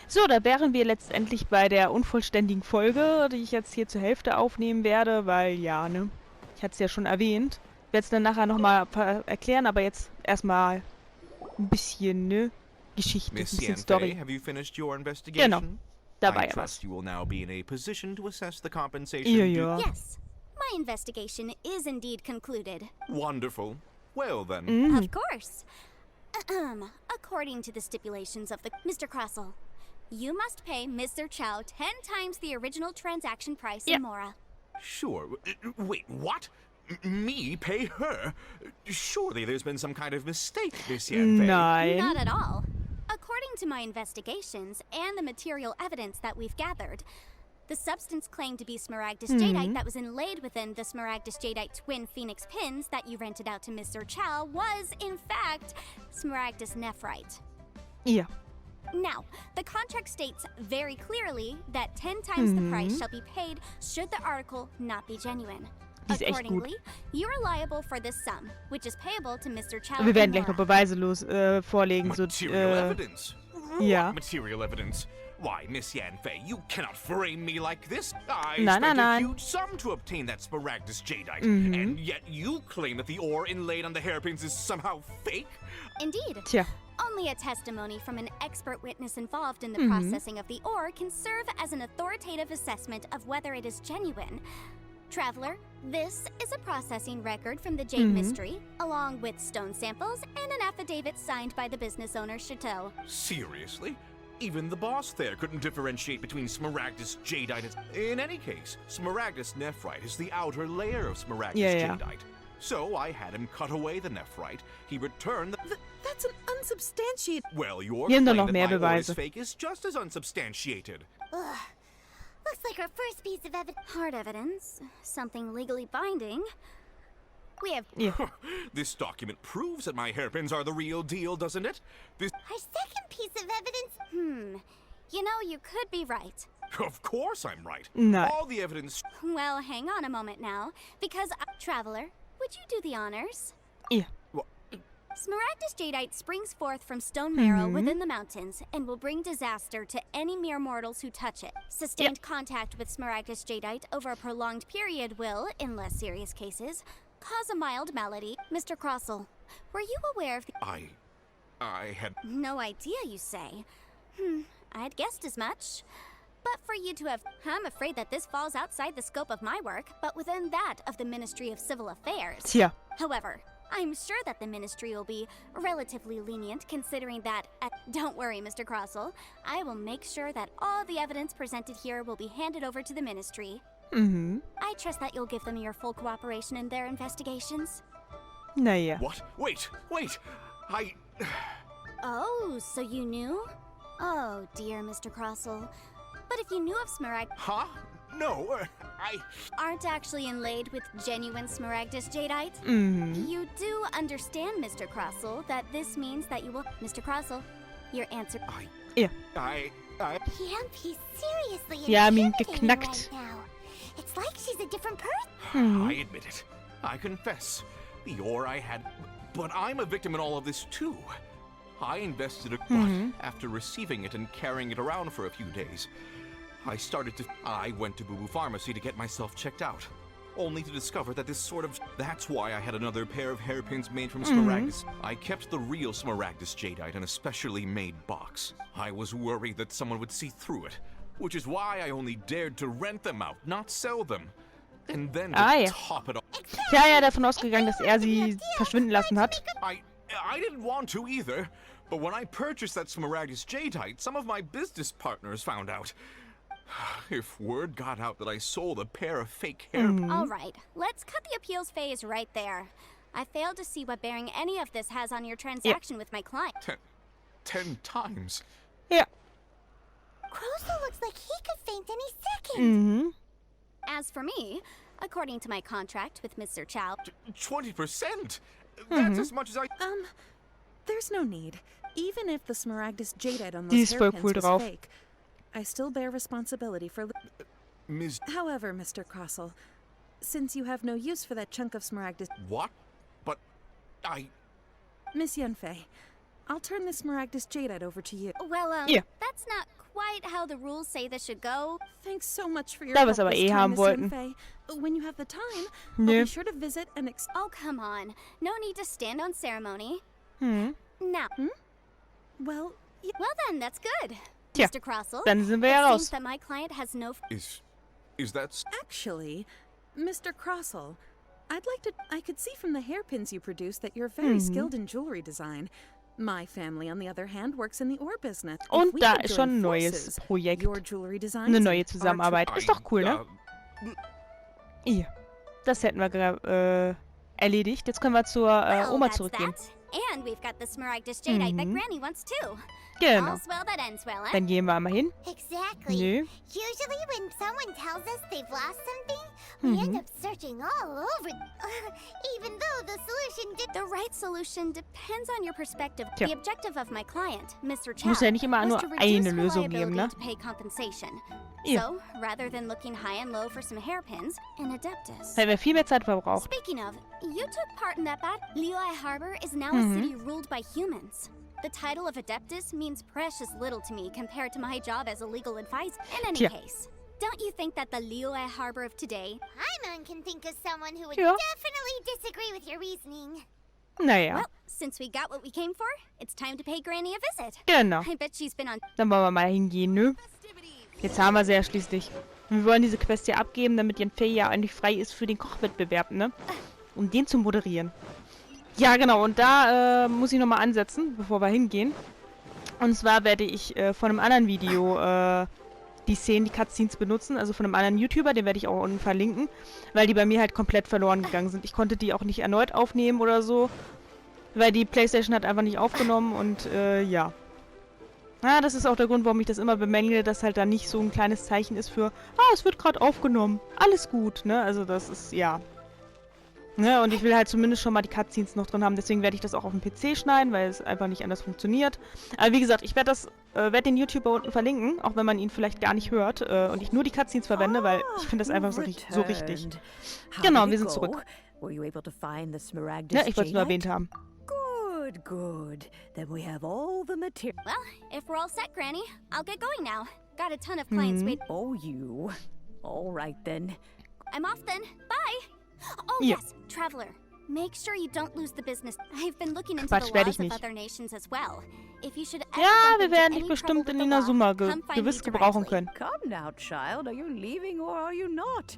So, da wären wir letztendlich bei der unvollständigen Folge, die ich jetzt hier zur Hälfte aufnehmen werde, weil, ja, ne, ich hatte es ja schon erwähnt. Ich werde es dann nachher nochmal erklären, aber jetzt erstmal ein bisschen, ne, Geschichte, ein bisschen Story. Have you finished your investigation? Genau, da war I ja was. trust you will now be in a position to assess the compensation Ja. Yes, my investigation is indeed concluded. Wonderful. Well then. Of course. According to the stipulations of the Mr. Crossell, you must pay Mr. Chow 10 times the original transaction price in Mora. Sure. Wait, what? Me pay her? Surely there's been some kind of mistake, Miss Yanfei. Nein. Not at all. According to my investigations and the material evidence that we've gathered, the substance claimed to be smaragdus jadeite that was inlaid within the smaragdus jadeite twin phoenix pins that you rented out to Mr. Chow was, in fact, smaragdus nephrite. Ja. Now, the contract states very clearly that 10 times the price shall be paid should the article not be genuine. Die ist echt gut. Accordingly, you are liable for this sum, which is payable to Mr. Chow. Wir werden gleich noch Beweise vorlegen. Material evidence? Ja. What material evidence? Why, Miss Yanfei, you cannot frame me like this. I Nein, spent nein, a nein. huge sum to obtain that smaragdus jadeite, and yet you claim that the ore inlaid on the hairpins is somehow fake? Indeed. Tja. Only a testimony from an expert witness involved in the processing of the ore can serve as an authoritative assessment of whether it is genuine. Traveler, this is a processing record from the Jade Mystery, along with stone samples and an affidavit signed by the business owner, Chateau. Seriously? Even the boss there couldn't differentiate between smaragdus jadeite and... In any case, smaragdus nephrite is the outer layer of smaragdus jadeite. So I had him cut away the nephrite. He returned the... That's an unsubstantiated... Well, your Hier claim sind noch that mehr my ore is Beweise. fake is just as unsubstantiated. Ugh. Looks like our first piece of hard evidence. Something legally binding. We have... This document proves that my hairpins are the real deal, doesn't it? This... Our second piece of evidence? You know, you could be right. Of course I'm right. Nein. All the evidence... Well, hang on a moment now, because... Traveler, would you do the honors? Ja. Smaragdus jadeite springs forth from stone marrow within the mountains and will bring disaster to any mere mortals who touch it. Sustained contact with smaragdus jadeite over a prolonged period will, in less serious cases, cause a mild malady. Mr. Crossell, were you aware of the... I had... No idea, you say? I'd guessed as much. But for you to have... I'm afraid that this falls outside the scope of my work, but within that of the Ministry of Civil Affairs. Tja. However, I'm sure that the Ministry will be relatively lenient considering that... Don't worry, Mr. Crossell. I will make sure that all the evidence presented here will be handed over to the Ministry. I trust that you'll give them your full cooperation in their investigations. Naja. What? Wait! Oh, so you knew? Oh, dear, Mr. Crossell. But if you knew of Huh? No, aren't actually inlaid with genuine smaragdus jadeite? You do understand, Mr. Crossell, that this means that you will... Mr. Crossell, your answer... Ja. He's seriously Ja, ihn intimidating geknackt. right now. It's like she's a different person. I admit it. I confess. The ore I had... But I'm a victim in all of this, too. I invested a... But after receiving it and carrying it around for a few days, I went to Boo Boo Pharmacy to get myself checked out, only to discover that this sort of... That's why I had another pair of hairpins made from smaragdus. I kept the real smaragdus jadeite in a specially made box. I was worried that someone would see through it, which is why I only dared to rent them out, not sell them. And then to top it off... Ich war ja davon ausgegangen, dass sie verschwinden lassen hat. I didn't want to either, but when I purchased that smaragdus jadeite, some of my business partners found out. If word got out that I sold a pair of fake hair... All right, let's cut the appeals phase right there. I failed to see what bearing any of this has on your transaction with my client. 10 times? Ja. Crossell looks like he could faint any second. Mhm. As for me, according to my contract with Mr. Chow... 20%? That's as much as I... There's no need. Even if the smaragdus jadeite on Die those ist voll hairpins cool was drauf. fake, I still bear responsibility for... Ms... However, Mr. Crossell, since you have no use for that chunk of smaragdus... What? But I... Miss Yanfei, I'll turn the smaragdus jadeite over to you. Well, Yeah. that's not quite how the rules say this should go. Thanks so much for your Da wir help es aber this eh time, haben Miss wollten. Yunfei. When you have the time, I'll Nö. be sure to visit and Oh, come on. No need to stand on ceremony. Hm. Now, well, well then, that's good. Tja, Mr. Crossell, dann sind wir ja it raus. seems that my client has no... Is that actually, Mr. Crossell, I could see from the hairpins you produce that you're very skilled in jewelry design. My family, on the other hand, works in the ore business. If Und we da could ist join schon ein neues forces, Projekt. your jewelry designs Eine and neue our Zusammenarbeit. Ist doch cool, ne? Hier. Das hätten wir gerade erledigt. Jetzt können wir zur Well, Oma that's zurückgehen. that. And we've got the Smaragdus Jadeite that Granny wants too. Genau. All's well that ends well, eh? Dann gehen wir einmal hin. Exactly. Nö. Usually when someone tells us they've lost something, we end up searching all over. Even though the solution did... The right solution depends on your perspective. Tja. The objective of my client, Mr. Chow, Muss ja nicht immer was nur to eine reduce her Lösung geben, liability ne? to pay compensation. Ja. So, rather than looking high and low for some hairpins, an adeptus. Hätten wir viel mehr Zeit verbraucht. Speaking of, you took part in that bad. Liyue Harbor is now a city ruled by humans. The title of Adeptus means precious little to me compared to my job as a legal advisor. In any Tja. case, don't you think that the Liyue Harbor of today... Paimon can think of someone who would Ja. definitely disagree with your reasoning. Naja, Well, since we got what we came for, it's time to pay Granny a visit. genau. I bet she's been on... Dann wollen wir mal hingehen, ne? Jetzt haben wir sie ja schließlich. Wir wollen diese Quest hier abgeben, damit Yunfei ja eigentlich frei ist für den Kochwettbewerb, ne? Um den zu moderieren. Ja, genau. Und da muss ich nochmal ansetzen, bevor wir hingehen. Und zwar werde ich von einem anderen Video die Szenen, die Cutscenes benutzen. Also von einem anderen YouTuber, den werde ich auch unten verlinken. Weil die bei mir halt komplett verloren gegangen sind. Ich konnte die auch nicht erneut aufnehmen oder so. Weil die PlayStation hat einfach nicht aufgenommen und ja. Ja, das ist auch der Grund, warum ich das immer bemängle, dass halt da nicht so ein kleines Zeichen ist für, es wird gerade aufgenommen. Alles gut, ne? Also das ist, ja. Ne, und ich will halt zumindest schon mal die Cutscenes noch drin haben, deswegen werde ich das auch auf dem PC schneiden, weil es einfach nicht anders funktioniert. Aber wie gesagt, ich werde den YouTuber unten verlinken, auch wenn man ihn vielleicht gar nicht hört und ich nur die Cutscenes verwende, weil ich finde das einfach so richtig. Genau, wir sind zurück. Were you able to find the Smaragdus Ja, ich wollte es nur Jadeite? erwähnt haben. Good, good. Then we have all the material. Well, if we're all set, Granny, I'll get going now. Got a ton of clients waiting. Oh, you. All right then. I'm off then. Bye! Oh, Ja. yes, Traveler. Make sure you don't lose the business. I've been looking into Quatsch, the werd laws ich of nicht. other nations as well. If you should ever Ja, bump wir into werden any dich trouble bestimmt with in the Inazuma law, come find gewiss me gebrauchen directly. können. Come now, child. Are you leaving or are you not?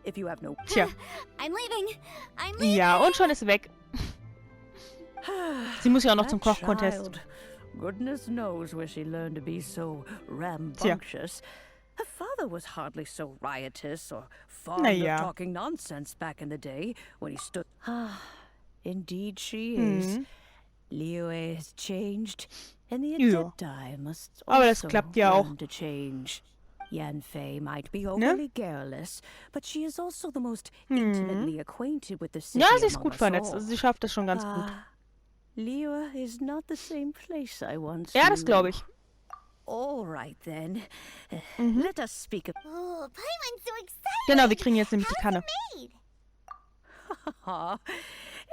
If you have no... Tja, I'm leaving. I'm leaving. ja, und schon ist sie weg. Sie muss ja auch noch zum That Kochcontest. child. Goodness knows where she learned to be so rambunctious. Her father was hardly so riotous or fond Naja. of talking nonsense back in the day when he stood... Indeed she is. Liyue has changed, and the Ja. Adepti must Aber das also klappt ja auch. learn to change. Yanfei might be overly garrulous, but she is also the most intimately acquainted with the city Ja, sie ist among gut us vernetzt. all. Also sie schafft das schon ganz gut. Liyue is not the same place I once Ja, das knew. glaube ich. All right then. Let us speak of... Oh, Paimon's so excited. Genau, wir kriegen jetzt nämlich die How's Kanne. it made?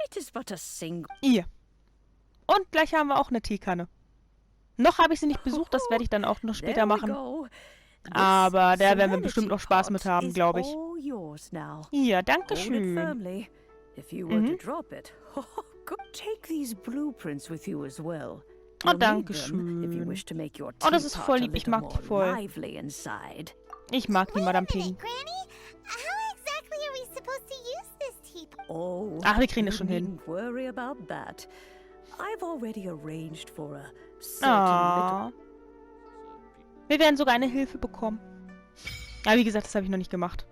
It is but a single... Ihr. Und gleich haben wir auch eine Teekanne. Noch habe ich sie nicht besucht, das werde ich dann auch noch später There we machen. go. This Aber da werden wir serenity bestimmt noch Spaß mit pot haben, is glaube ich. all yours now. Ja, danke Hold it schön. firmly. If you were to drop it, go take these blueprints with you as well. Oh, You'll need danke them if you schön. wish to make your Oh, das ist teapot voll a lieb. Ich little mag die more voll. lively inside. Ich mag die Wait a Madame minute, Piggy. Granny. How exactly are we supposed to use this teapot? Oh, Ach, wir kriegen das you schon hin. needn't worry about that. I've already arranged for a certain little... Oh. Wir werden sogar eine Hilfe bekommen. Aber wie gesagt, das habe ich noch nicht gemacht.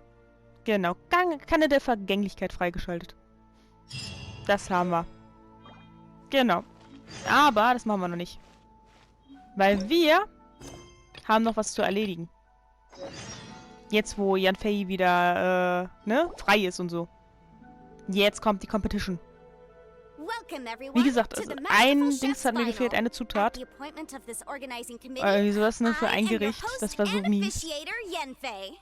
Genau. Kanne der Vergänglichkeit freigeschaltet. Das haben wir. Genau. Aber das machen wir noch nicht. Weil wir haben noch was zu erledigen. Jetzt, wo Yanfei wieder, frei ist und so. Jetzt kommt die Competition. Welcome, everyone, Wie gesagt, to also the ein Masterful Dings hat mir Chef's gefehlt, Final. eine At Zutat. the appointment of this organizing committee, Irgendwie sowas, ne, für I ein am your Gericht. host Das war so and mies. officiator, Yanfei.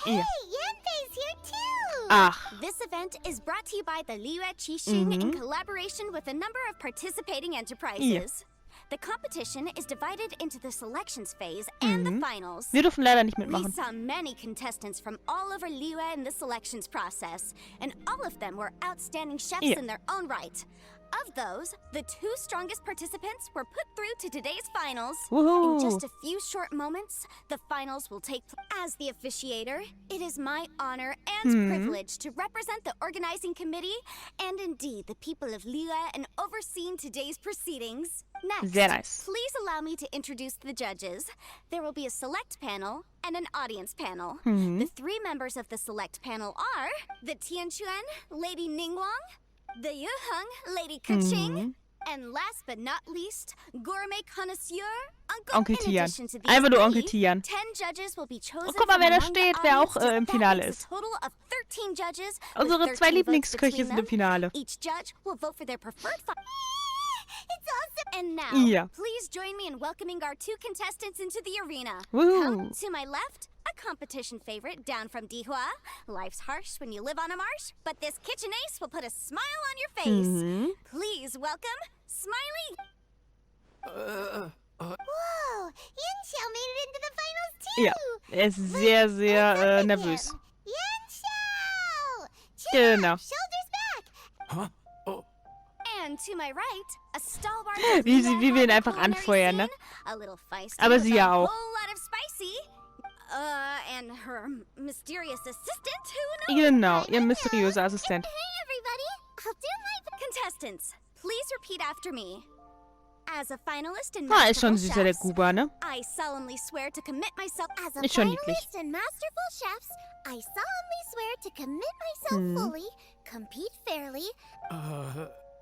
Ja. Hey, Yanfei's here too. Ach, This event is brought to you by the Liyue Qixing in collaboration with a number of participating enterprises. The competition is divided into the selections phase and the finals. Wir dürfen leider nicht We mitmachen. saw many contestants from all over Liyue in the selections process, and all of them were outstanding chefs Yeah. in their own right. Of those, the 2 strongest participants were put through to today's finals. Woohoo. In just a few short moments, the finals will take place. As the officiator, it is my honor and privilege to represent the organizing committee and indeed the people of Liyue and overseeing today's proceedings. Next, Sehr nice. please allow me to introduce the judges. There will be a select panel and an audience panel. Mhm. The 3 members of the select panel are the Tianquan, Lady Ningguang, the Yuheng, Lady Keqing, and last but not least, gourmet connoisseur, Onkel In Tian. addition to these Einfach nur Onkel 3, Tian. 10 judges will be chosen Oh, guck mal, from wer da among the steht, wer auch audience. im That Finale leaves ist. a total of 13 judges with Unsere 13 2 votes Lieblingsköche between sind im them. Finale. Each judge will vote for their preferred It's awesome. And now, Ja. please join me in welcoming our 2 contestants into the arena. Woohoo. Come to my left, a competition favorite down from Dihua. Life's harsh when you live on a marsh, but this kitchen ace will put a smile on your face. Please welcome Smiley. Whoa, Yanxiao made it into the finals too. Ja, er ist sehr, sehr nervös. Yanxiao! Chin Genau. up, shoulders back. Huh? Oh, And to my right, a stalwart. Wie wir ihn einfach anfeuern, ne? A little feisty. Aber with sie a ja auch. whole lot of spicy. And her mysterious assistant, who knows? Genau, ihr mysteriöser Assistent. Hey everybody, I'll do my Contestants, please repeat after me. As a finalist in Ah, ist schon Masterful süßer, der Chefs, Guba, ne? I solemnly swear to commit myself As a Ist schon niedlich. finalist in Masterful Chefs, I solemnly swear to commit myself fully, compete fairly,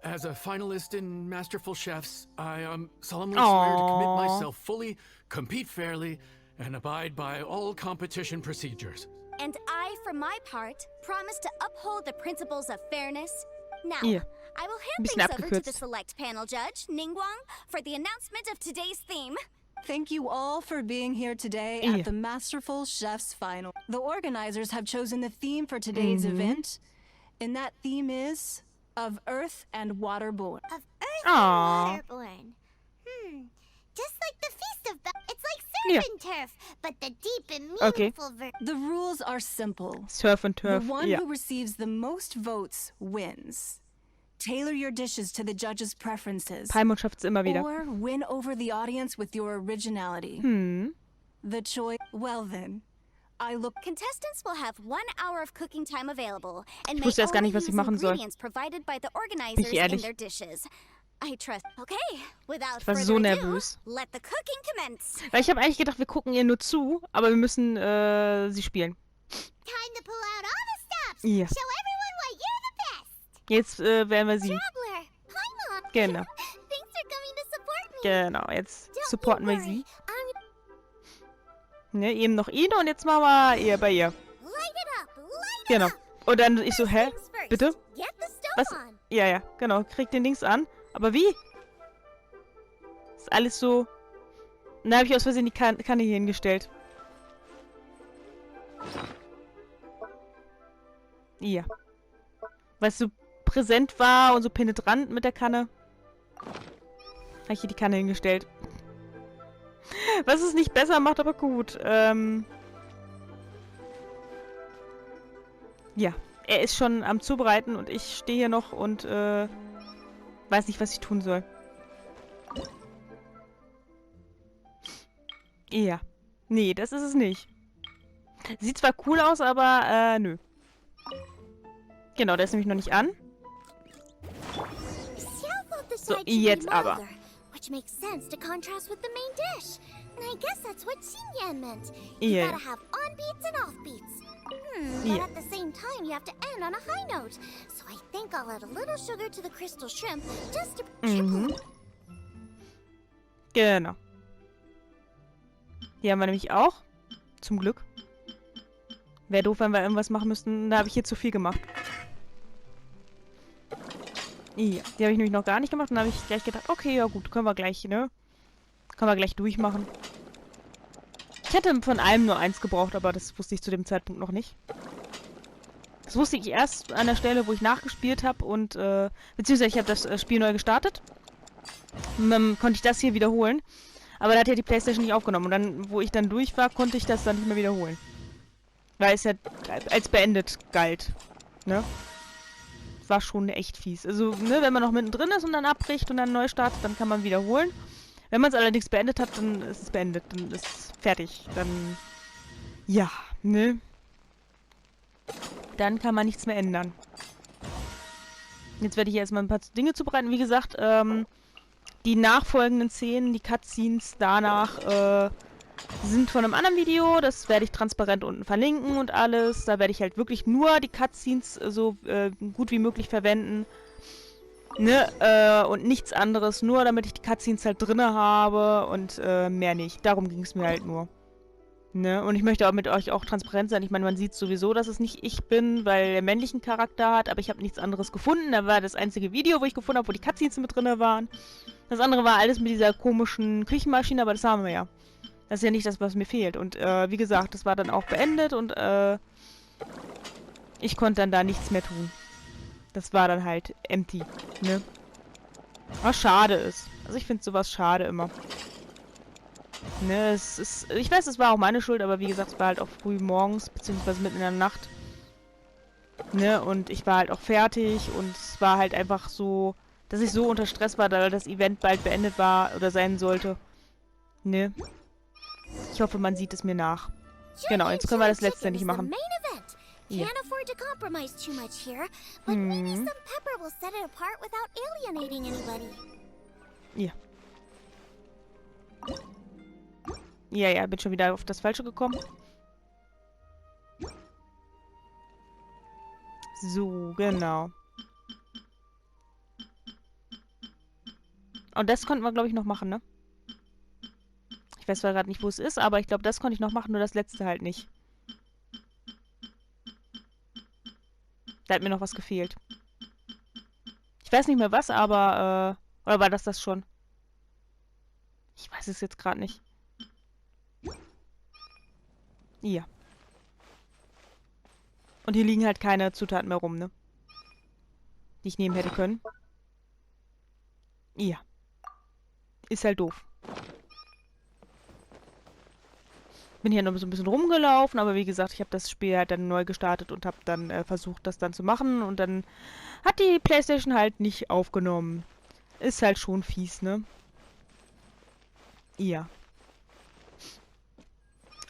As a finalist in Masterful Chefs, I solemnly swear to commit Aww. myself fully, compete fairly, and abide by all competition procedures. And I, for my part, promise to uphold the principles of fairness. Now, Hier. I will hand Bisschen things over to the abgekürzt. select panel judge, Ningguang, for the announcement of today's theme. Thank you all for being here today Yeah. at the Masterful Chefs Final. The organizers have chosen the theme for today's event, and that theme is of Earth and Waterborne. of earth Aw. and waterborne. Just like the Feast of it's like Yeah. surf and turf, but the deep and Okay. meaningful version. The rules are simple. Surf and The Turf. one Ja. who receives the most votes wins. Tailor your dishes to the judges' preferences, Palmon schafft es immer wieder. or win over the audience with your originality. The choice. Well then, I look. Contestants will have 1 hour of cooking time available and Ich may wusste erst gar only nicht, was ich use machen soll. ingredients provided by the organizers in ehrlich? their dishes. I trust. Okay, without war further so ado, nervös. let the cooking commence. Weil ich habe eigentlich gedacht, wir gucken ihr nur zu, aber wir müssen sie spielen. Time to pull out all the stops. Ja. Show everyone why you're the best. Jetzt werden wir sie. Traveler. Hi, Mom. Genau. Thanks for coming to support me. Genau, jetzt Don't supporten you wir worry. sie. Ne, eben noch ihn und jetzt machen wir ihr bei ihr. Light it up. Light it Genau. up. Und dann ich so, hä? Things first. Bitte? Get the stove Was? on. Ja, ja, genau. Kriegt den Dings an. Aber wie? Ist alles so... Da habe ich aus Versehen die Kanne hier hingestellt. Ja. Weil es so präsent war und so penetrant mit der Kanne. Habe ich hier die Kanne hingestellt. Was es nicht besser macht, aber gut. Ja. Er ist schon am Zubereiten und ich stehe hier noch und weiß nicht, was ich tun soll. Ja. Nee, das ist es nicht. Sieht zwar cool aus, aber nö. Genau, der ist nämlich noch nicht an. Xiao thought the So, side should jetzt be aber. milder, which makes sense to contrast with the main dish. And I guess that's what Xinyan meant. You Yeah. gotta have on-beats and off-beats. But Yeah. at the same time, you have to end on a high note. So I think I'll add a little sugar to the crystal shrimp just to triple it. Genau. Die haben wir nämlich auch. Zum Glück. Wäre doof, wenn wir irgendwas machen müssten. Da habe ich hier zu viel gemacht. Ja, die habe ich nämlich noch gar nicht gemacht. Dann habe ich gleich gedacht, okay, ja gut, können wir gleich, ne? Können wir gleich durchmachen. Ich hätte von allem nur eins gebraucht, aber das wusste ich zu dem Zeitpunkt noch nicht. Das wusste ich erst an der Stelle, wo ich nachgespielt habe und, beziehungsweise ich habe das Spiel neu gestartet. Und dann konnte ich das hier wiederholen. Aber da hat ja die PlayStation nicht aufgenommen. Und dann, wo ich dann durch war, konnte ich das dann nicht mehr wiederholen. Weil es ja als beendet galt. Ne? War schon echt fies. Also, ne, wenn man noch mittendrin ist und dann abbricht und dann neu startet, dann kann man wiederholen. Wenn man es allerdings beendet hat, dann ist es beendet. Dann ist es fertig. Dann, ja, ne? Dann kann man nichts mehr ändern. Jetzt werde ich erstmal ein paar Dinge zubereiten. Wie gesagt, die nachfolgenden Szenen, die Cutscenes danach, sind von einem anderen Video. Das werde ich transparent unten verlinken und alles. Da werde ich halt wirklich nur die Cutscenes so gut wie möglich verwenden. Ne? Und nichts anderes. Nur damit ich die Cutscenes halt drinne habe und mehr nicht. Darum ging es mir halt nur. Ne? Und ich möchte auch mit euch auch transparent sein. Ich meine, man sieht sowieso, dass es nicht ich bin, weil er männlichen Charakter hat, aber ich habe nichts anderes gefunden. Da war das einzige Video, wo ich gefunden habe, wo die Cutscenes mit drinne waren. Das andere war alles mit dieser komischen Küchenmaschine, aber das haben wir ja. Das ist ja nicht das, was mir fehlt. Und wie gesagt, das war dann auch beendet und ich konnte dann da nichts mehr tun. Das war dann halt empty, ne? Was schade ist. Also ich finde sowas schade immer. Ne, es ist... Ich weiß, es war auch meine Schuld, aber wie gesagt, es war halt auch früh morgens, beziehungsweise mitten in der Nacht. Ne, und ich war halt auch fertig und es war halt einfach so, dass ich so unter Stress war, da das Event bald beendet war oder sein sollte. Ne? Ich hoffe, man sieht es mir nach. Genau, jetzt können wir das letztendlich machen. Ja. Can't afford to compromise too much here, but maybe some pepper will set it apart without alienating anybody. Ja. Ja, bin schon wieder auf das Falsche gekommen. So, genau. Und das konnten wir, glaube ich, noch machen, ne? Ich weiß zwar gerade nicht, wo es ist, aber ich glaube, das konnte ich noch machen, nur das letzte halt nicht. Da hat mir noch was gefehlt. Ich weiß nicht mehr was, aber, oder war das schon? Ich weiß es jetzt gerade nicht. Ja. Und hier liegen halt keine Zutaten mehr rum, ne? Die ich nehmen hätte können. Ja. Ist halt doof. Bin hier noch so ein bisschen rumgelaufen, aber wie gesagt, ich habe das Spiel halt dann neu gestartet und habe dann versucht, das dann zu machen. Und dann hat die PlayStation halt nicht aufgenommen. Ist halt schon fies, ne? Ja.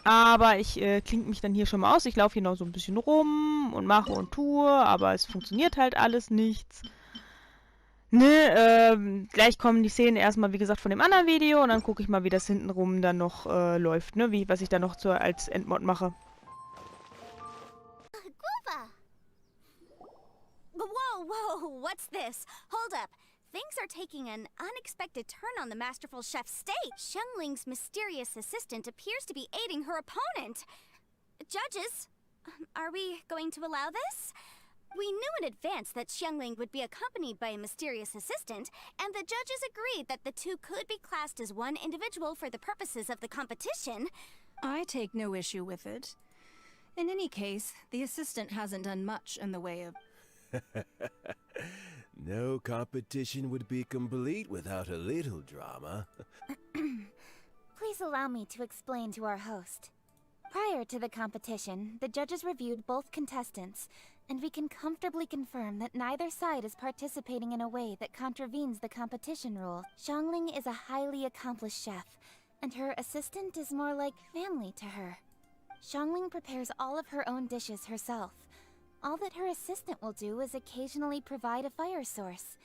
Aber ich klinke mich dann hier schon mal aus. Ich laufe hier noch so ein bisschen rum und mache und tue, aber es funktioniert halt alles nichts. Ne, gleich kommen die Szenen erstmal, wie gesagt, von dem anderen Video und dann gucke ich mal, wie das hintenrum dann noch läuft, ne? Was ich dann noch als Endmod mache. Guava! Whoa, what's this? Hold up. Things are taking an unexpected turn on the masterful chef's stage. Xiangling's mysterious assistant appears to be aiding her opponent. Judges, are we going to allow this? We knew in advance that Xiangling would be accompanied by a mysterious assistant, and the judges agreed that the two could be classed as one individual for the purposes of the competition. I take no issue with it. In any case, the assistant hasn't done much in the way of... No competition would be complete without a little drama. Please allow me to explain to our host. Prior to the competition, the judges reviewed both contestants, and we can comfortably confirm that neither side is participating in a way that contravenes the competition rules. Xiangling is a highly accomplished chef, and her assistant is more like family to her. Xiangling prepares all of her own dishes herself. All that her assistant will do is occasionally provide a fire source.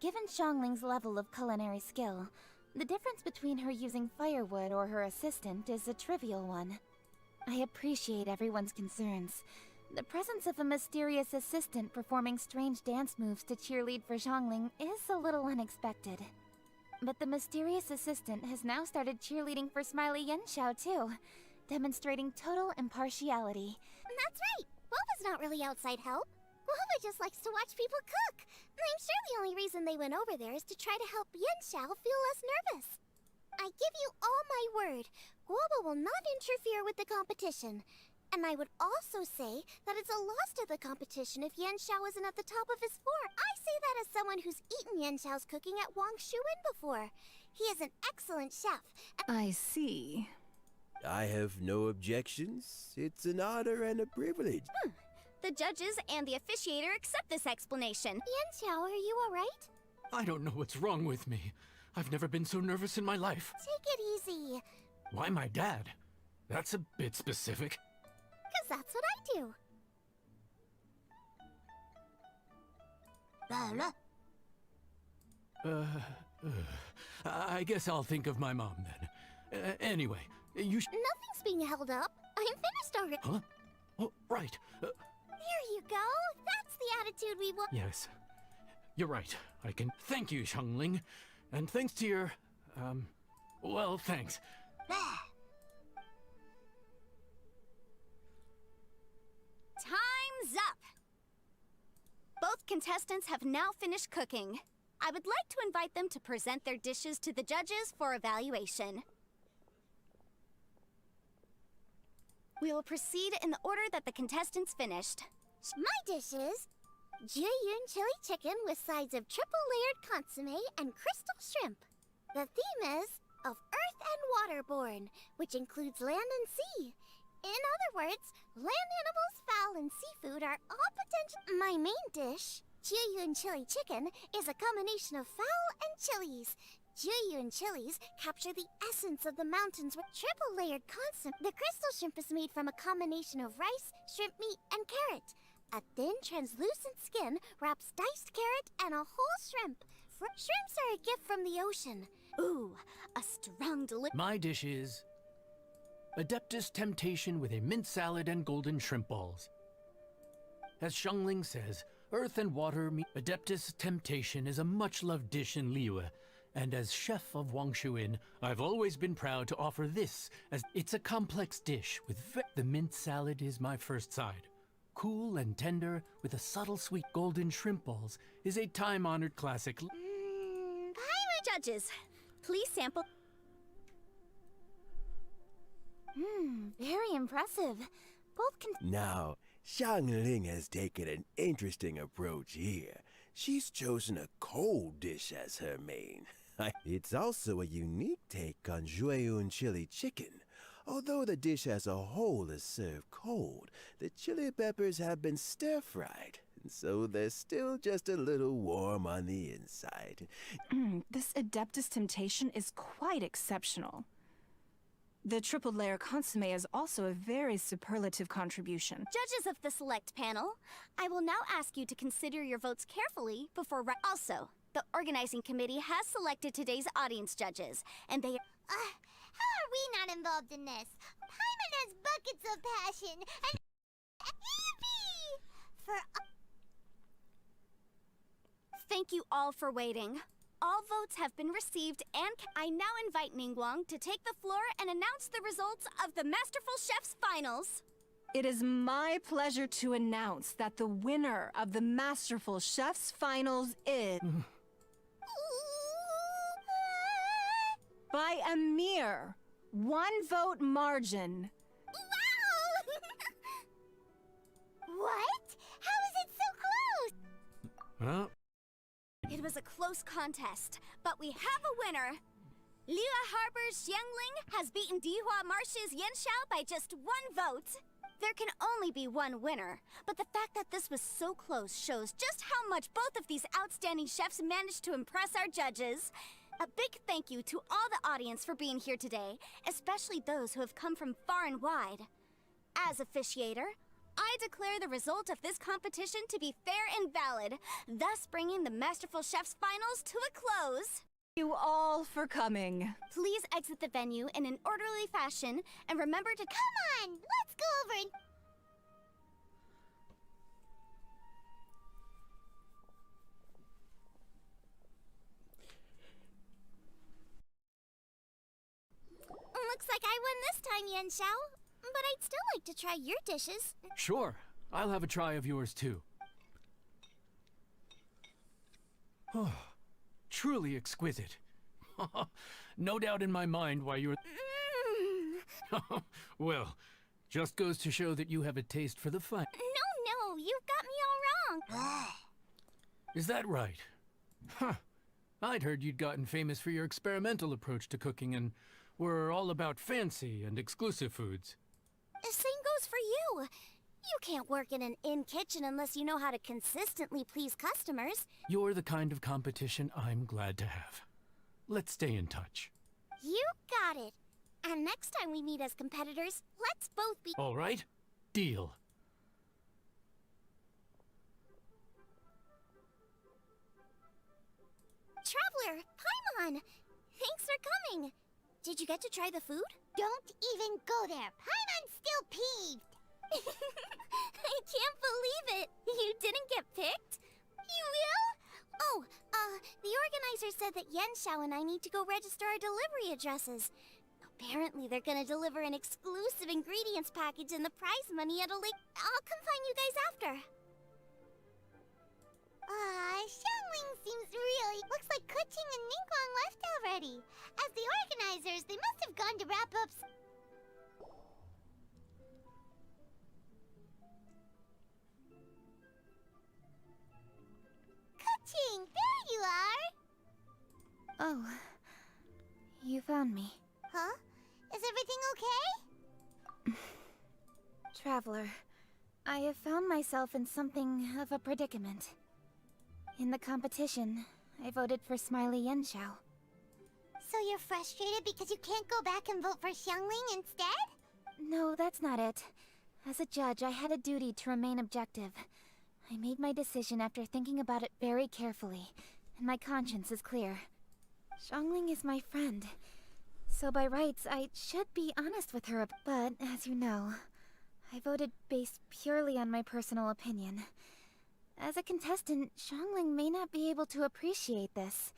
Given Xiangling's level of culinary skill, the difference between her using firewood or her assistant is a trivial one. I appreciate everyone's concerns. The presence of a mysterious assistant performing strange dance moves to cheerlead for Xiangling is a little unexpected. But the mysterious assistant has now started cheerleading for Smiley Yenshao too, demonstrating total impartiality. That's right! Guava's not really outside help. Guava just likes to watch people cook. I'm sure the only reason they went over there is to try to help Yenshao feel less nervous. I give you all my word, Guava will not interfere with the competition. And I would also say that it's a loss to the competition if Yan Xiao isn't at the top of his form. I say that as someone who's eaten Yan Xiao's cooking at Wang Shuin before. He is an excellent chef. I see. I have no objections. It's an honor and a privilege. The judges and the officiator accept this explanation. Yan Xiao, are you alright? I don't know what's wrong with me. I've never been so nervous in my life. Take it easy. Why my dad? That's a bit specific. 'Cause that's what I do. I guess I'll think of my mom then. Anyway, you Nothing's being held up. I'm finished already. Huh? Oh, right. There you go. That's the attitude we want. Yes. You're right. I can thank you, Xiangling. And thanks to your, well, thanks. Time's up! Both contestants have now finished cooking. I would like to invite them to present their dishes to the judges for evaluation. We will proceed in the order that the contestants finished. My dishes: Jiyun chili chicken with sides of triple-layered consomme and crystal shrimp. The theme is of earth and waterborne, which includes land and sea. In other words, land animals, fowl, and seafood are all potential. My main dish, Jiyun chili chicken, is a combination of fowl and chilies. Jiyun chilies capture the essence of the mountains with triple-layered consomme. The crystal shrimp is made from a combination of rice, shrimp meat, and carrot. A thin, translucent skin wraps diced carrot and a whole shrimp. Shrimps are a gift from the ocean. Ooh, a strong My dish is Adeptus Temptation with a mint salad and golden shrimp balls. As Xiangling says, earth and water meet. Adeptus Temptation is a much-loved dish in Liyue, and as chef of Wang Shuin, I've always been proud to offer this as it's a complex dish with the mint salad is my first side. Cool and tender with a subtle sweet golden shrimp balls is a time-honored classic. Judges, please sample. Very impressive. Both can. Now, Xiangling has taken an interesting approach here. She's chosen a cold dish as her main. It's also a unique take on Jueyun chili chicken. Although the dish as a whole is served cold, the chili peppers have been stir-fried, and so they're still just a little warm on the inside. This Adeptus Temptation is quite exceptional. The triple-layer consomme is also a very superlative contribution. Judges of the select panel, I will now ask you to consider your votes carefully before. Also, the organizing committee has selected today's audience judges, and they. How are we not involved in this? Paimon has buckets of passion and. Yippee! Thank you all for waiting. All votes have been received, and I now invite Ningguang to take the floor and announce the results of the Masterful Chef's finals. It is my pleasure to announce that the winner of the Masterful Chef's finals is... by a mere 1-vote margin. Wow! What? How is it so close? Huh? It was a close contest, but we have a winner. Liyue Harbor's Xiangling has beaten Dihua Marsh's Yan Xiao by just 1 vote. There can only be one winner, but the fact that this was so close shows just how much both of these outstanding chefs managed to impress our judges. A big thank you to all the audience for being here today, especially those who have come from far and wide. As officiator, I declare the result of this competition to be fair and valid, thus bringing the Masterful Chef's finals to a close. Thank you all for coming. Please exit the venue in an orderly fashion, and remember to come on, let's go over and... Looks like I won this time, Yan Xiao. But I'd still like to try your dishes. Sure. I'll have a try of yours too. Oh, truly exquisite. No doubt in my mind why you're... Well, Just goes to show that you have a taste for the fun. No, you've got me all wrong. Is that right? Huh. I'd heard you'd gotten famous for your experimental approach to cooking and were all about fancy and exclusive foods. The same goes for you. You can't work in an inn kitchen unless you know how to consistently please customers. You're the kind of competition I'm glad to have. Let's stay in touch. You got it. And next time we meet as competitors, let's both be— All right? Deal. Traveler, Paimon! Thanks for coming. Did you get to try the food? Don't even go there. Paimon's still peeved. I can't believe it. You didn't get picked? You will? Oh, the organizer said that Yenshao and I need to go register our delivery addresses. Apparently they're gonna deliver an exclusive ingredients package and the prize money at a lake. I'll come find you guys after. Xiangling seems really— Looks like Kuching and Ningguang left already. As the organizers, they must have gone to wrap up— Kuching, there you are! Oh, you found me. Huh? Is everything okay? Traveler, I have found myself in something of a predicament. In the competition, I voted for Smiley Yenshao. So you're frustrated because you can't go back and vote for Xiangling instead? No, that's not it. As a judge, I had a duty to remain objective. I made my decision after thinking about it very carefully, and my conscience is clear. Xiangling is my friend, so by rights, I should be honest with her, but as you know, I voted based purely on my personal opinion. As a contestant, Xiangling may not be able to appreciate this,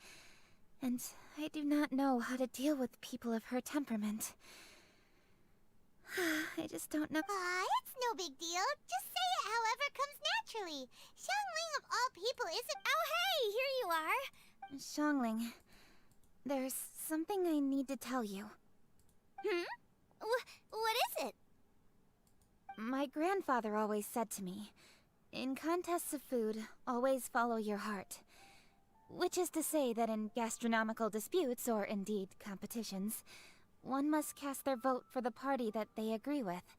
and I do not know how to deal with people of her temperament. I just don't know. It's no big deal. Just say it however comes naturally. Xiangling of all people isn't— Oh hey, here you are. Xiangling, there's something I need to tell you. What is it? My grandfather always said to me, in contests of food, always follow your heart. Which is to say that in gastronomical disputes, or indeed competitions, one must cast their vote for the party that they agree with.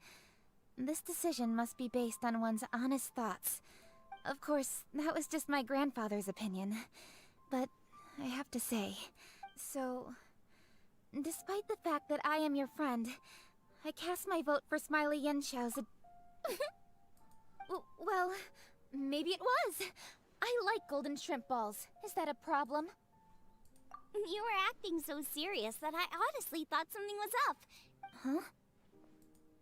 This decision must be based on one's honest thoughts. Of course, that was just my grandfather's opinion. But I have to say, so despite the fact that I am your friend, I cast my vote for Smiley Yenshao's well, maybe it was. I like golden shrimp balls. Is that a problem? You were acting so serious that I honestly thought something was up. Huh?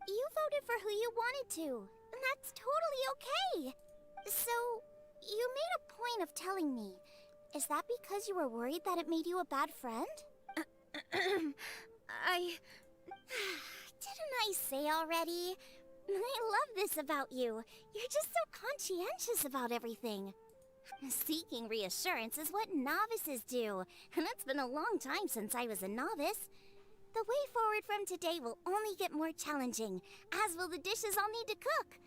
You voted for who you wanted to, and that's totally okay. So, you made a point of telling me. Is that because you were worried that it made you a bad friend? Didn't I say already? I love this about you. You're just so conscientious about everything. Seeking reassurance is what novices do, and it's been a long time since I was a novice. The way forward from today will only get more challenging, as will the dishes I'll need to cook.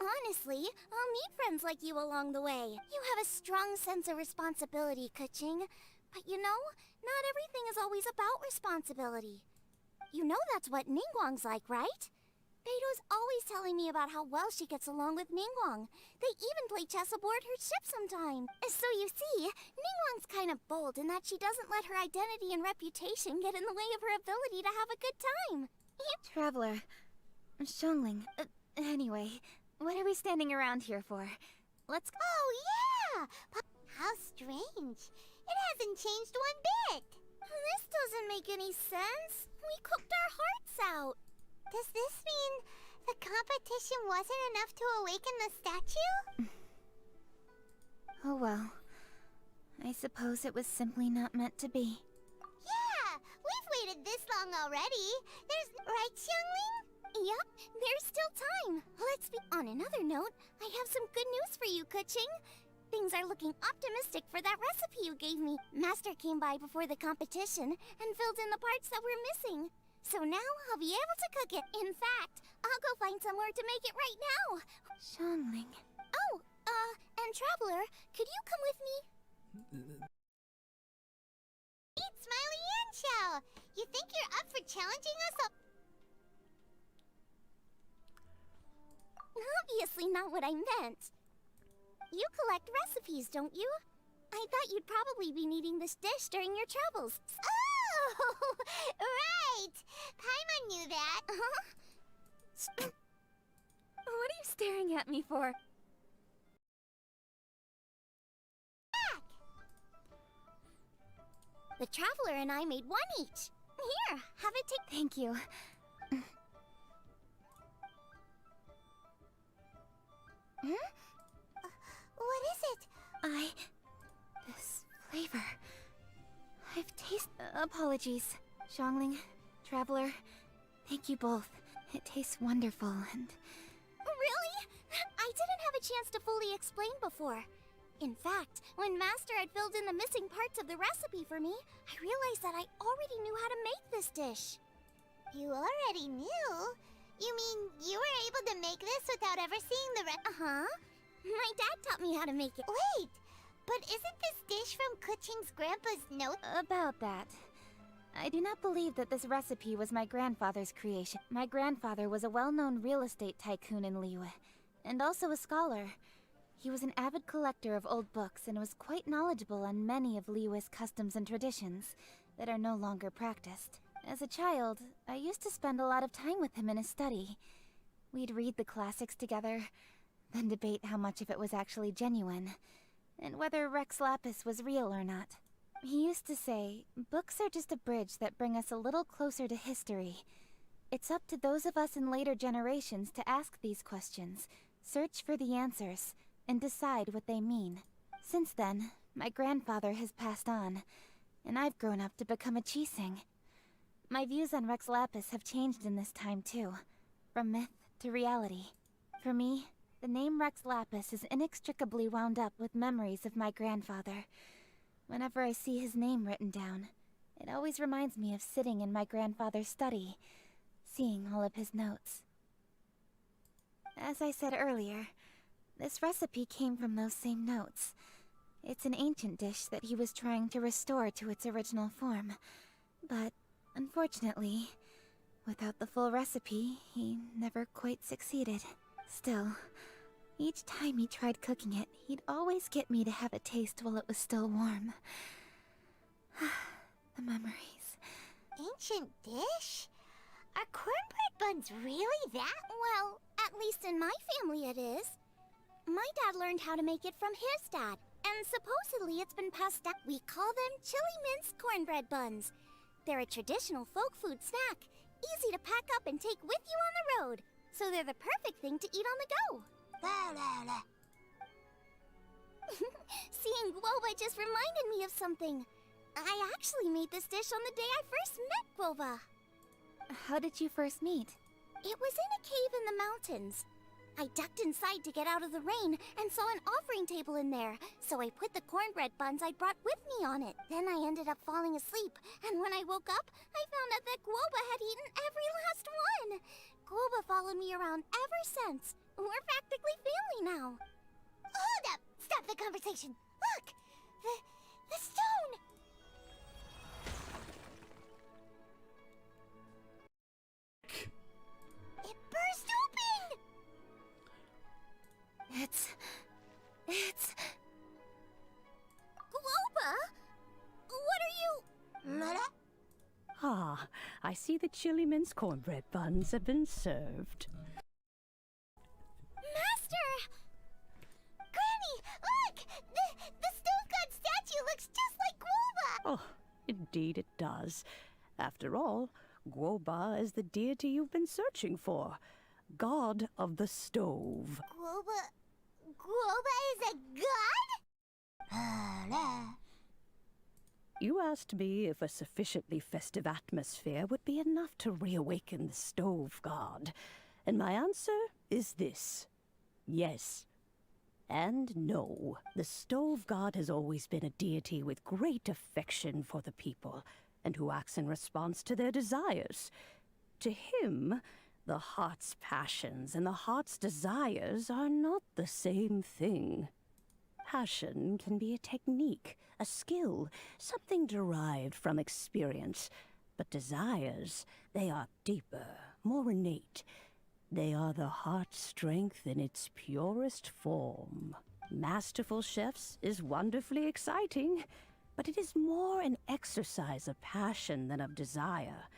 Honestly, I'll need friends like you along the way. You have a strong sense of responsibility, Kuching. But you know, not everything is always about responsibility. You know that's what Ningguang's like, right? Beto's always telling me about how well she gets along with Ningguang. They even play chess aboard her ship sometime. So you see, Ningguang's kind of bold in that she doesn't let her identity and reputation get in the way of her ability to have a good time. Traveler, Xiangling, anyway, what are we standing around here for? Let's go. Oh, yeah! How strange. It hasn't changed one bit. This doesn't make any sense. We cooked our hearts out. Does this mean the competition wasn't enough to awaken the statue? Oh well. I suppose it was simply not meant to be. Yeah! We've waited this long already. There's— right, Xiangling? Yep, there's still time. Let's be— On another note, I have some good news for you, Kuching. Things are looking optimistic for that recipe you gave me. Master came by before the competition and filled in the parts that were missing. So now I'll be able to cook it. In fact, I'll go find somewhere to make it right now. Xiangling. Oh, and Traveler, could you come with me? Meet Smiley and Chow. You think you're up for challenging us? Obviously not what I meant. You collect recipes, don't you? I thought you'd probably be needing this dish during your travels. Oh, right. Paimon knew that. What are you staring at me for? The Traveler and I made one each. Here, have it take. Thank you. What is it? This flavor. I've tasted. Apologies. Xiangling, Traveler, thank you both. It tastes wonderful and. Really? I didn't have a chance to fully explain before. In fact, when Master had filled in the missing parts of the recipe for me, I realized that I already knew how to make this dish. You already knew? You mean you were able to make this without ever seeing the Uh-huh. My dad taught me how to make it. Wait, but isn't this dish from Kuching's grandpa's note? About that. I do not believe that this recipe was my grandfather's creation. My grandfather was a well-known real estate tycoon in Liyue, and also a scholar. He was an avid collector of old books and was quite knowledgeable on many of Liyue's customs and traditions that are no longer practiced. As a child, I used to spend a lot of time with him in his study. We'd read the classics together, then debate how much of it was actually genuine, and whether Rex Lapis was real or not. He used to say, books are just a bridge that bring us a little closer to history. It's up to those of us in later generations to ask these questions, search for the answers, and decide what they mean. Since then, my grandfather has passed on, and I've grown up to become a Chising. My views on Rex Lapis have changed in this time too, from myth to reality. For me, the name Rex Lapis is inextricably wound up with memories of my grandfather. Whenever I see his name written down, it always reminds me of sitting in my grandfather's study, seeing all of his notes. As I said earlier, this recipe came from those same notes. It's an ancient dish that he was trying to restore to its original form. But, unfortunately, without the full recipe, he never quite succeeded. Still, each time he tried cooking it, he'd always get me to have a taste while it was still warm. The memories. Ancient dish? Are cornbread buns really that? Well, at least in my family it is. My dad learned how to make it from his dad, and supposedly it's been passed down. We call them chili minced cornbread buns. They're a traditional folk food snack, easy to pack up and take with you on the road. So they're the perfect thing to eat on the go. Seeing Guoba just reminded me of something. I actually made this dish on the day I first met Guoba. How did you first meet? It was in a cave in the mountains. I ducked inside to get out of the rain and saw an offering table in there, so I put the cornbread buns I'd brought with me on it. Then I ended up falling asleep, and when I woke up, I found out that Guoba had eaten every last one. Guoba followed me around ever since. We're practically family now. Hold up! Stop the conversation! Look! The stone! It burst open! It's... Guoba? What are you... Ah, I see the chili mince cornbread buns have been served. Master! Granny, look! The stone god statue looks just like Guoba! Oh, indeed it does. After all, Guoba is the deity you've been searching for. God of the stove. Guoba is a god? You asked me if a sufficiently festive atmosphere would be enough to reawaken the stove god. And my answer is this. Yes. And no. The stove god has always been a deity with great affection for the people. and who acts in response to their desires. To him, the heart's passions and the heart's desires are not the same thing. Passion can be a technique, a skill, something derived from experience. But desires, they are deeper, more innate. They are the heart's strength in its purest form. Masterful chefs is wonderfully exciting, but it is more an exercise of passion than of desire.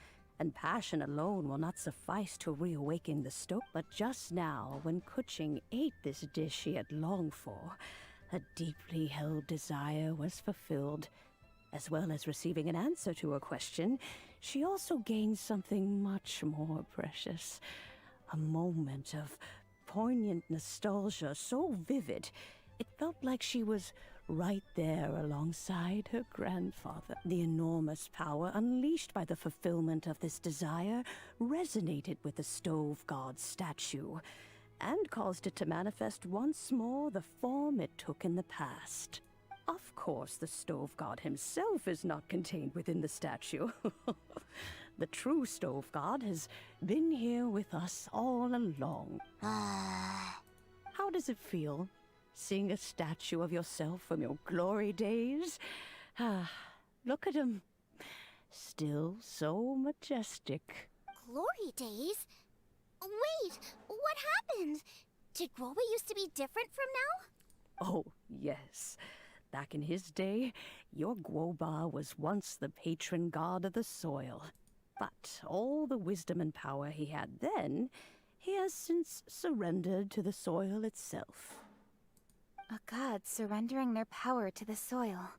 And passion alone will not suffice to reawaken the stove. But just now, when Kuching ate this dish she had longed for, a deeply held desire was fulfilled. As well as receiving an answer to her question, she also gained something much more precious. A moment of poignant nostalgia so vivid, it felt like she was right there alongside her grandfather. The enormous power unleashed by the fulfillment of this desire resonated with the stove god's statue, and caused it to manifest once more the form it took in the past. Of course, the stove god himself is not contained within the statue. The true stove god has been here with us all along. How does it feel, seeing a statue of yourself from your glory days? Look at him. Still so majestic. Glory days? Wait, what happened? Did Guoba used to be different from now? Oh, yes. Back in his day, your Guoba was once the patron god of the soil. But all the wisdom and power he had then, he has since surrendered to the soil itself. A god surrendering their power to the soil.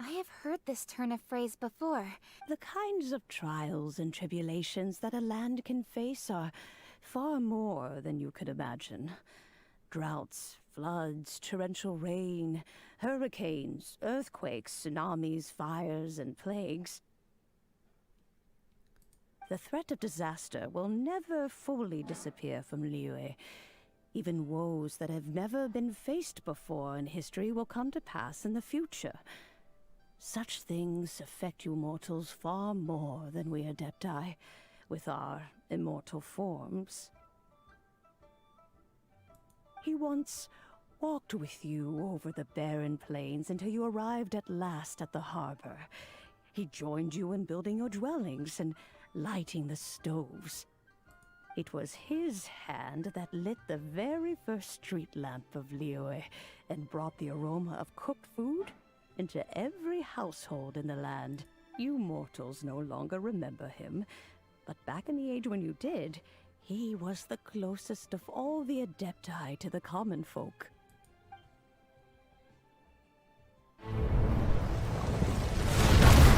I have heard this turn of phrase before. The kinds of trials and tribulations that a land can face are far more than you could imagine. Droughts, floods, torrential rain, hurricanes, earthquakes, tsunamis, fires, and plagues. The threat of disaster will never fully disappear from Liyue. Even woes that have never been faced before in history will come to pass in the future. Such things affect you mortals far more than we Adepti, with our immortal forms. He once walked with you over the barren plains until you arrived at last at the harbor. He joined you in building your dwellings and lighting the stoves. It was his hand that lit the very first street lamp of Liyue and brought the aroma of cooked food into every household in the land. You mortals no longer remember him, but back in the age when you did, he was the closest of all the Adepti to the common folk.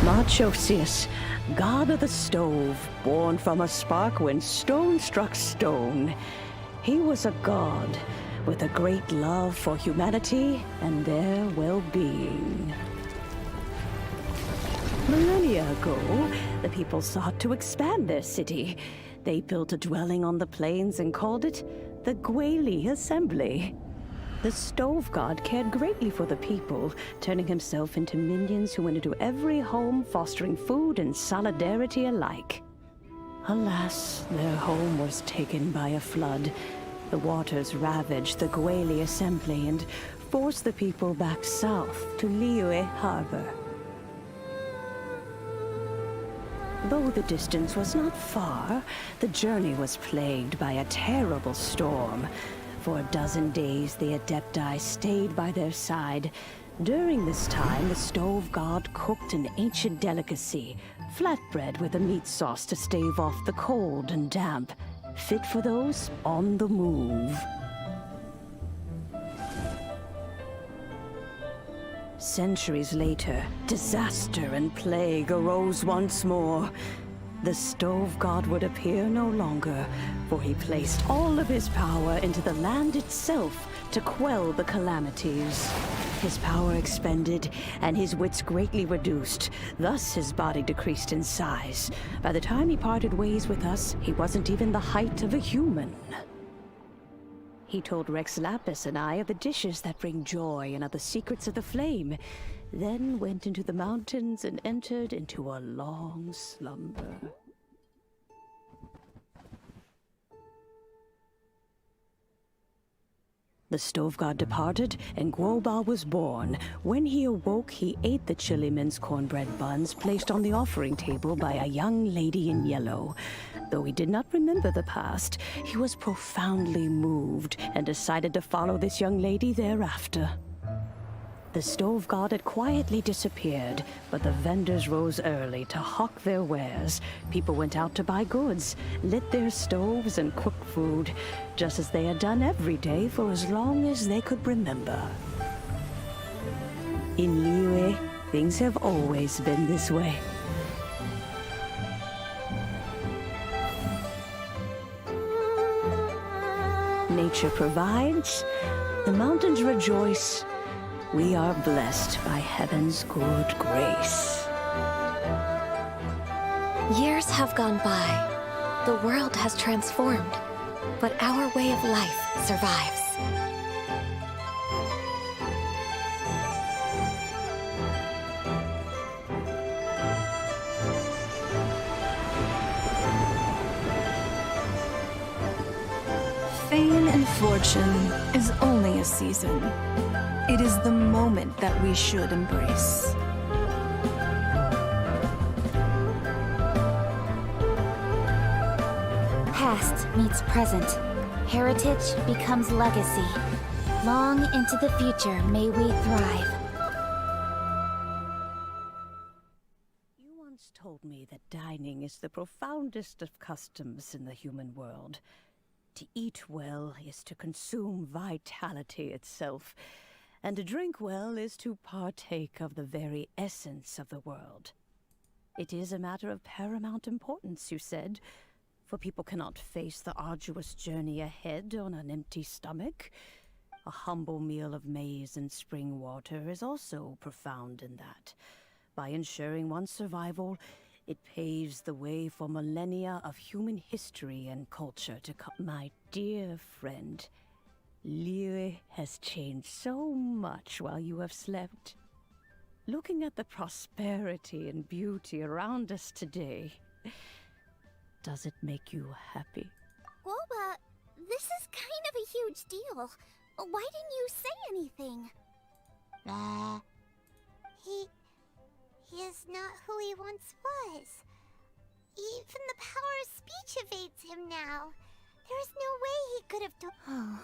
Marchosius, god of the stove, born from a spark when stone struck stone. He was a god with a great love for humanity and their well-being. Millennia ago, the people sought to expand their city. They built a dwelling on the plains and called it the Guili Assembly. The stove god cared greatly for the people, turning himself into minions who went into every home, fostering food and solidarity alike. Alas, their home was taken by a flood. The waters ravaged the Guili Assembly and forced the people back south to Liyue Harbor. Though the distance was not far, the journey was plagued by a terrible storm. For a dozen days, the Adepti stayed by their side. During this time, the stove god cooked an ancient delicacy, flatbread with a meat sauce to stave off the cold and damp, fit for those on the move. Centuries later, disaster and plague arose once more. The stove god would appear no longer, for he placed all of his power into the land itself to quell the calamities. His power expended, and his wits greatly reduced. Thus his body decreased in size. By the time he parted ways with us, he wasn't even the height of a human. He told Rex Lapis and I of the dishes that bring joy and of the secrets of the flame, then went into the mountains and entered into a long slumber. The stove god departed, and Guoba was born. When he awoke, he ate the chili minced cornbread buns placed on the offering table by a young lady in yellow. Though he did not remember the past, he was profoundly moved and decided to follow this young lady thereafter. The stove god had quietly disappeared, but the vendors rose early to hawk their wares. People went out to buy goods, lit their stoves, and cooked food, just as they had done every day for as long as they could remember. In Liyue, things have always been this way. Nature provides, the mountains rejoice. We are blessed by heaven's good grace. Years have gone by. The world has transformed, but our way of life survives. Fame and fortune is only a season. It is the moment that we should embrace. Past meets present. Heritage becomes legacy. Long into the future may we thrive. You once told me that dining is the profoundest of customs in the human world. To eat well is to consume vitality itself, and to drink well is to partake of the very essence of the world. It is a matter of paramount importance, you said, for people cannot face the arduous journey ahead on an empty stomach. A humble meal of maize and spring water is also profound in that. By ensuring one's survival, it paves the way for millennia of human history and culture to come. My dear friend, Liyue has changed so much while you have slept. Looking at the prosperity and beauty around us today, does it make you happy? Guoba, this is kind of a huge deal. Why didn't you say anything? He is not who he once was. Even the power of speech evades him now. There is no way he could have done. Oh,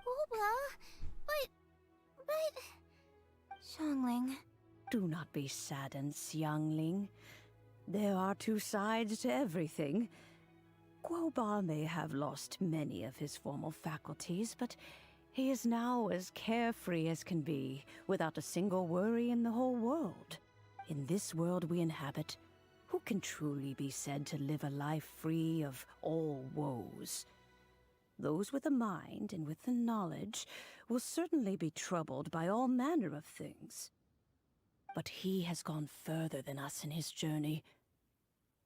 Guoba, but... Xiangling. Do not be saddened, Xiangling. There are two sides to everything. Guoba may have lost many of his formal faculties, but he is now as carefree as can be, without a single worry in the whole world. In this world we inhabit, who can truly be said to live a life free of all woes? Those with a mind and with the knowledge will certainly be troubled by all manner of things. But he has gone further than us in his journey.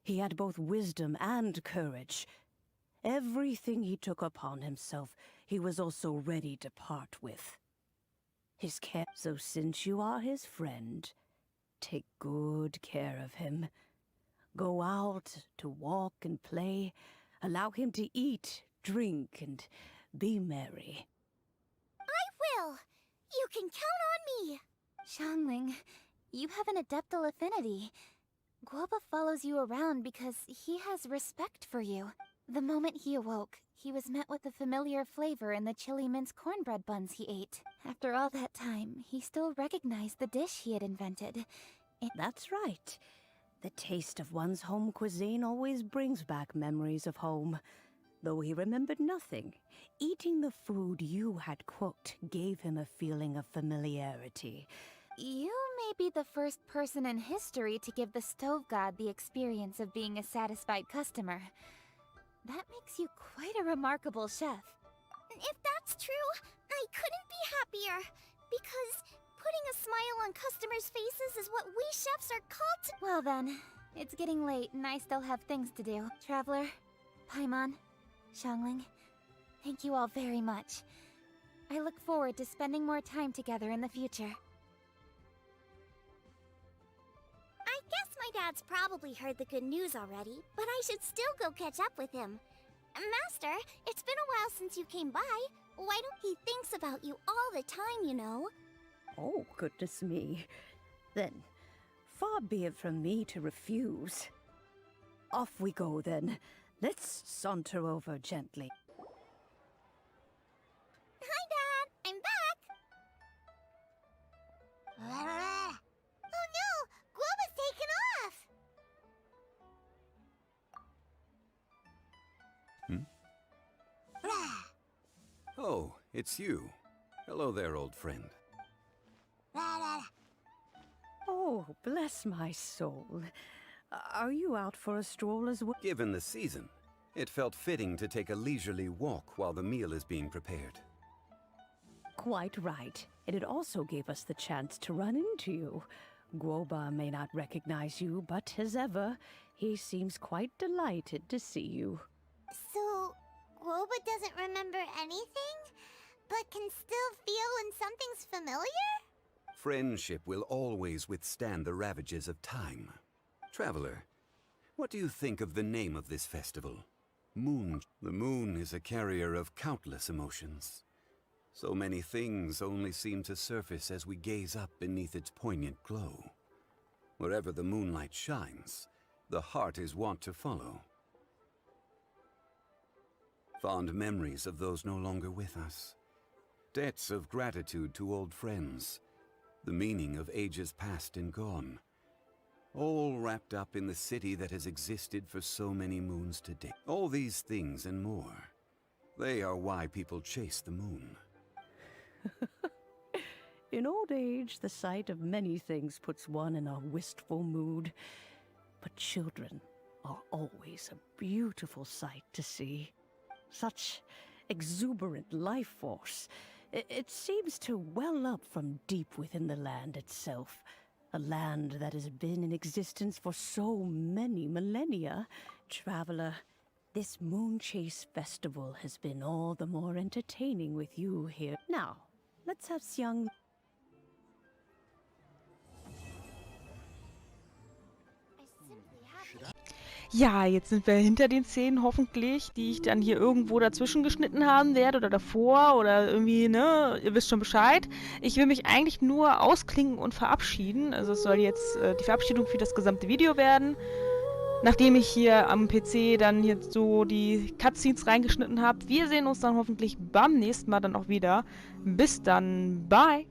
He had both wisdom and courage. Everything he took upon himself, he was also ready to part with. His care. So since you are his friend, take good care of him. Go out to walk and play. Allow him to eat, drink, and be merry. I will! You can count on me! Xiangling, you have an adeptal affinity. Guoba follows you around because he has respect for you. The moment he awoke, he was met with the familiar flavor in the chili mince cornbread buns he ate. After all that time, he still recognized the dish he had invented. That's right. The taste of one's home cuisine always brings back memories of home. Though he remembered nothing, eating the food you had cooked gave him a feeling of familiarity. You may be the first person in history to give the stove god the experience of being a satisfied customer. That makes you quite a remarkable chef. If that's true, I couldn't be happier. Because putting a smile on customers' faces is what we chefs are called to. Well then, it's getting late and I still have things to do. Traveler, Paimon, Xiangling, Thank you all very much. I look forward to spending more time together in the future. I guess my dad's probably heard the good news already, but I should still go catch up with him. Master, it's been a while since you came by. Why don't he thinks about you all the time, you know? Oh, goodness me. Then, far be it from me to refuse. Off we go, then. Let's saunter over gently. Hi, Dad! I'm back! Oh no! Guoba's taken off! Oh, it's you. Hello there, old friend. Oh, bless my soul. Are you out for a stroll as well? Given the season, it felt fitting to take a leisurely walk while the meal is being prepared. Quite right. And it also gave us the chance to run into you. Guoba may not recognize you, but as ever, he seems quite delighted to see you. So, Guoba doesn't remember anything, but can still feel when something's familiar? Friendship will always withstand the ravages of time. Traveler, what do you think of the name of this festival? Moon. The moon is a carrier of countless emotions. So many things only seem to surface as we gaze up beneath its poignant glow. Wherever the moonlight shines, the heart is wont to follow. Fond memories of those no longer with us. Debts of gratitude to old friends. The meaning of ages past and gone. All wrapped up in the city that has existed for so many moons to date. All these things and more. They are why people chase the moon. In old age, the sight of many things puts one in a wistful mood. But children are always a beautiful sight to see. Such exuberant life force. It seems to well up from deep within the land itself. A land that has been in existence for so many millennia. Traveler, this Moon Chase Festival has been all the more entertaining with you here. Now, let's have Xiang. Ja, jetzt sind wir hinter den Szenen hoffentlich, die ich dann hier irgendwo dazwischen geschnitten haben werde oder davor oder irgendwie, ne, ihr wisst schon Bescheid. Ich will mich eigentlich nur ausklinken und verabschieden. Also es soll jetzt die Verabschiedung für das gesamte Video werden. Nachdem ich hier am PC dann jetzt so die Cutscenes reingeschnitten habe. Wir sehen uns dann hoffentlich beim nächsten Mal dann auch wieder. Bis dann, bye!